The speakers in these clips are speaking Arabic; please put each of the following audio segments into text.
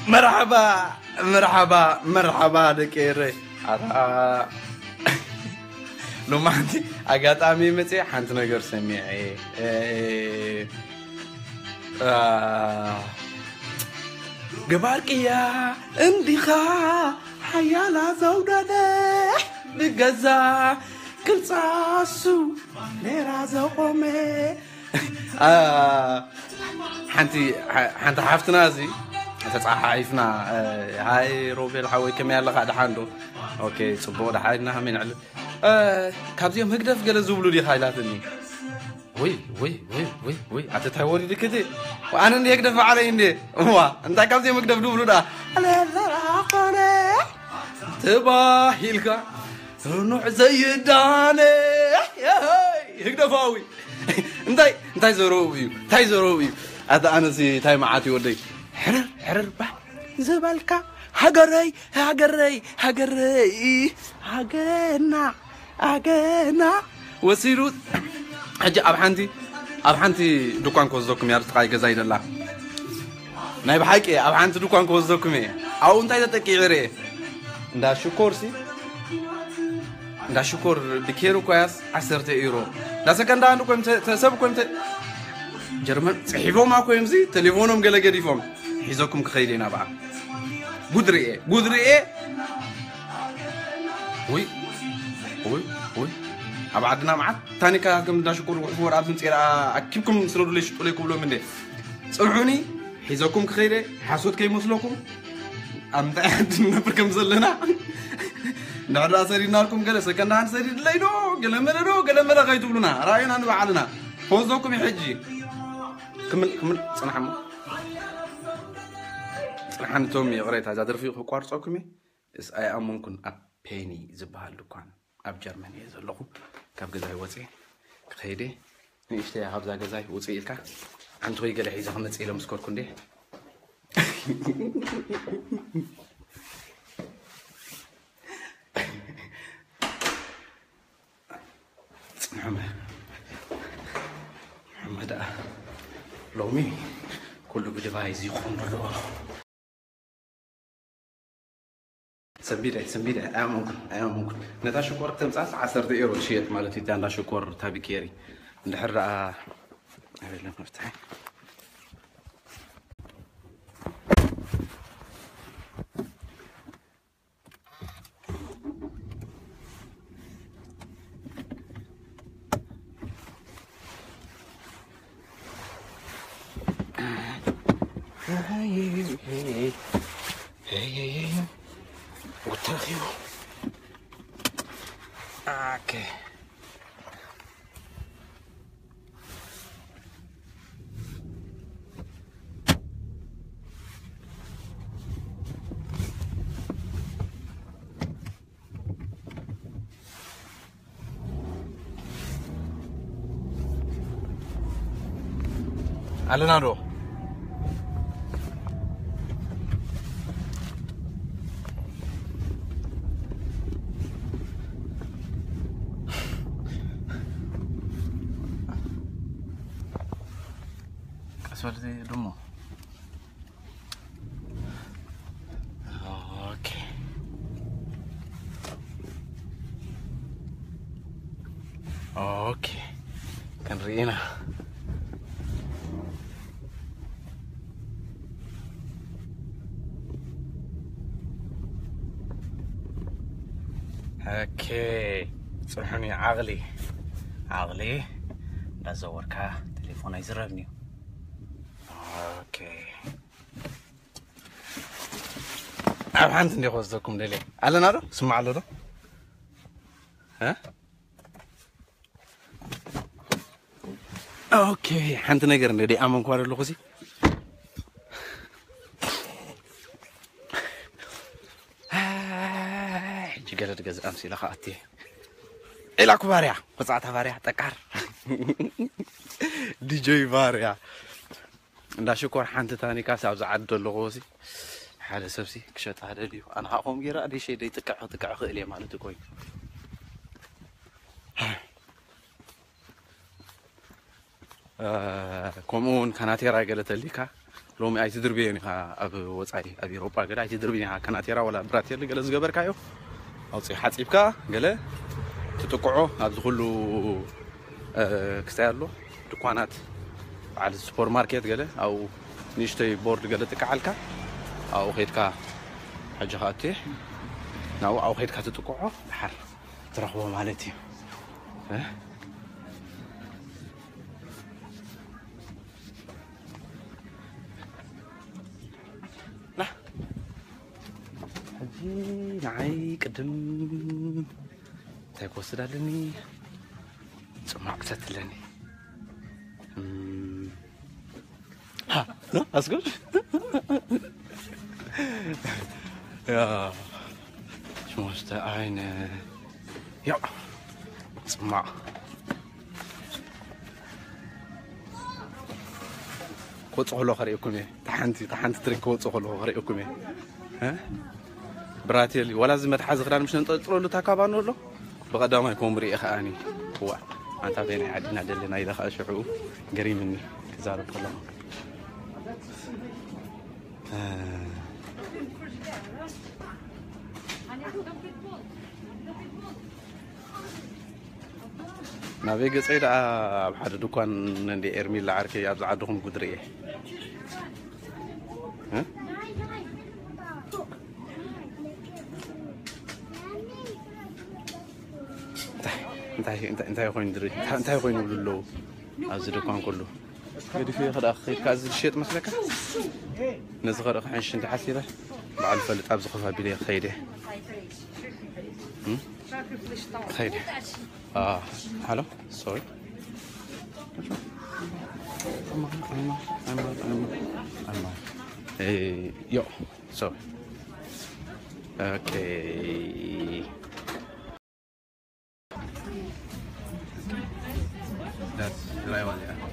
مرحبا مرحبا مرحبا دكيري لو ما عندي أقاطعمي متى حنت نقدر سميعي قبارك يا اندخا حيالا زودنا بجزا كل صاسو ليرا زوقمي حنت حفتنا زي تتصحيفنا هاي روبيل حوي كم يلا قاعد حاندو اوكي صبوا ده حالنا من علم كابزيهم هقدف قال زبلوا دي خايلاتني وي اتتحوري دي كده وانا اللي يقدف علي اني هو انت كابزيهم هقدف دوبلوا ده لا لا تباهيلك نوع زي داني يا هقدفاوي انتي زروبيو هذا انا زي تاي معاتي ودي حرر با زبالك هاجري هاجنا وسيرو حاجة أب حنتي دكان كوزوكم يا رتقاي جزاي الله نايب حكي أب حنتي دكان كوزوكم أو أنت إذا تكيري دا شكر بكيرو كويس 10 يورو دا سكن دا عندكم تسبكم جرمن صحيفو ماكو يمزي تليفونهم قال قريفهم حيزوكم كخيلينا بقى قدري وي أبعدنا معك تاني كم دا شكر وحور عبد نصير أكيبكم سردوا ليش تقولي كلهم مني صلحوني حيزوكم كخيري حاسوت كي مسلوكم أم تعد نبركم زلنا نعرض سرينا لكم قال سكن عن سرير لينو قال مرة غيتوا لنا راينا عن بعلنا فوزوكم يحجي كمل صنحمو صنحن تومي قريت هذا درفي قارصوكمي اس اي امونكن ابيني زبال دكان اب جرمانيا زلخو كاب غزاي وصي خيدي نيشتي هابزا غزاي وصي الكا انتو يقال حيزا خمص الى مسكوركم دي محمد لومي كله بدفايز يخون له سبيده ممكن نتا شكر تمصاص 10 يورو شيت مالتي تاع شكر تابي كيري ندحر لا نفتح هي وتاخيو اوكي Allenandro Suerte rumbo. Okay. Kan Rina. Okay. صحني عقلي لازوركا تليفون يزربني. اوكي أبحانت ندي خوزكم دلي على نارو سمع له ها اوكي حنت نجر ندي امن كوار له خوزي جيجلت جز امسي لخاتي الى كباريا قصعه فاريا تقار دي جي فاريا ندا شكر حنت ثاني كاس عاوز عد اللغوسي حاله سبسي كشت هذا ديو انا هقوم غير ادي شيء دي تقع خيلي مالته كوي كومون كانت راجلت ليكا لومي أي تدربيني أبي وصاي أبي أوروبا قال أي تدربيني كناتيرا ولا براتير قال زجبر كايو أو صي حاسبكا قال تتقعو أبز كله كستايلو دكانات على السوبر ماركت قال أو نشتري بورد قال تكعلكا أو خيتكا حاجة هاتي ناو أو خيتكا تتقعو بحر ترخبوا مالتي لا هجي نعي قدم تاك وسدالني سمعت لني ها اسكت يا شو مستعين يا اسمع كوصخلو خريكم تحنتي ترك كوصخلو خريكم ها براتيلي ولا زمت حاز خران مش نطلطلو له تاكابانو له بقدامي كومري اخاني هو انت بين عدنا دلنا اذا خاشعو قري مني كزارب كلام نابي قصيد بحد دكان ندي ارمي لا عارفي ابز عندكم قدريه ها انت يا خوين دري انت يا خوين له از دكان كله يدي في خد اخي كاز الشيط مسلك نزغر حنش انت حسيبه بعد فلت ابز خفها بلي خيده خيده hello sorry I'm hey yo sorry okay that's the right one yeah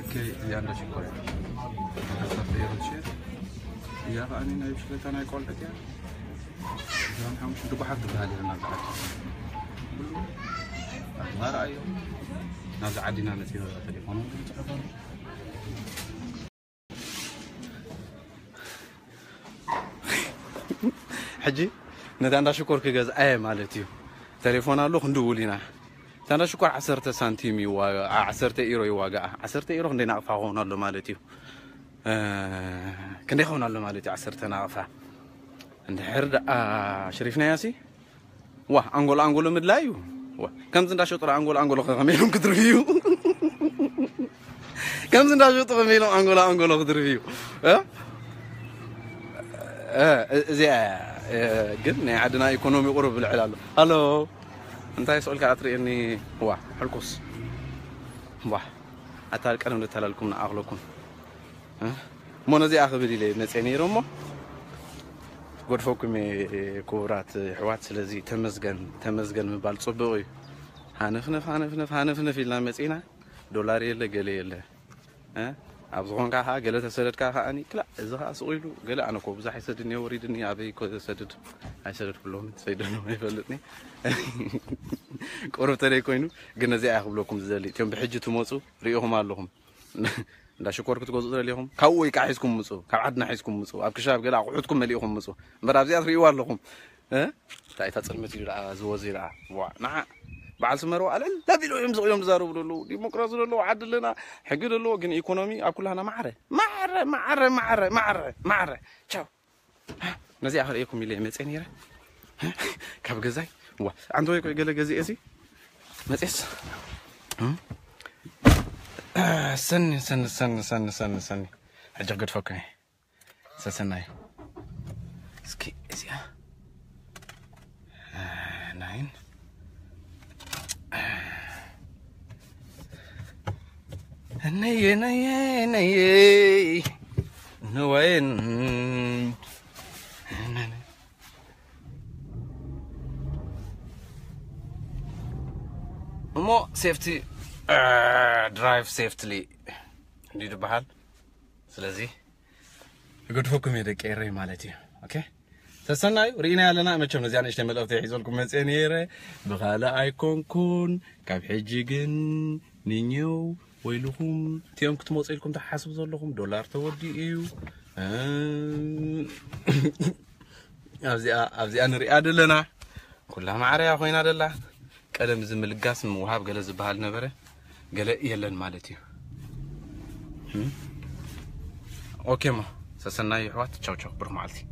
okay yeah I'm just going يا فاني نايش لتانا يقول لك يا زمان حمش دبا حد بهذه المنطقه ما رايو ناس عدينا نسيو تليفون حجي نداندا شكر كغز اي مالتيو تليفون الله خندولينا تاندا شكر 10 سنتيم يوا 10 ايرو يواغا 10 ايرو ندينا افاون الله مالتيو كندي خون الله مالتي 10 نافا عند حرد شريفنا ياسي واه انغول مدلايو واه كم زندا شطر انغول خميلهم كترفيو كم زندا شطر خميلهم انغول كترفيو زي قلنا عندنا ايكونومي قرب العلالو الو انت يسألك عطريني واه حلقوس واه اتالك انا نتلالكم ناغلكم مو نزي اخبري لي نصيني رمو غرفوكم كورات حوات سلازي تمزغن مبال صبوي هانفنف إلا مصينا دولار يله قلي يله ها ابزغون كاها قله تسدد كاها اني كلا اذا اسويلو قله انا كو بزح يسدني وريدني ابي كو تسدد ايسدد كلهم تسيدنو يفلطني قرب تري كوينو غن زي اخبلكم زلي تيم بحجه تموصو ريهم اللهم لا شكر كتغوزو ليهم كاوي كاحيسكم مصو كعدنا حيسكم مصو اب كشاب قال اقعدكم مليهم مصو مراب زيات ريوا لكم ها تاي تصلمت يرا زوزيرا وا نع بعد سمروا على لا بيلو يوم زارو بلو ديمقراطي لو عدلنا حقد لو كن ايكونومي اكلنا معره تشاو نزي اخر ايكم يلي مصنيره كاب غزاي وا عنده يقول قال غزي اسي مصيس سني حاجة قد فكني سناي سكي ازيا 9 ني نوين مو سيفتي درايف سيفتلي ندير بحال سلازي قلت فوكم يدك ايري مالتي اوكي تسناي رينا لنا مچم نزي انش تملفتي يحيزلكم مصينيره بخاله ايكون كون كاب حجي جن نينيو ويلكم تيوم كنت موصلكم تحاسب زلكم دولار تودي ايو ابزي انا رياد لنا كلها معريا خوينا دلا قدم زمل قاسم وهاب قال زبال نبره قال يلن مالتي اوكي ما سسناي حوات تشاو تشاو برمالتي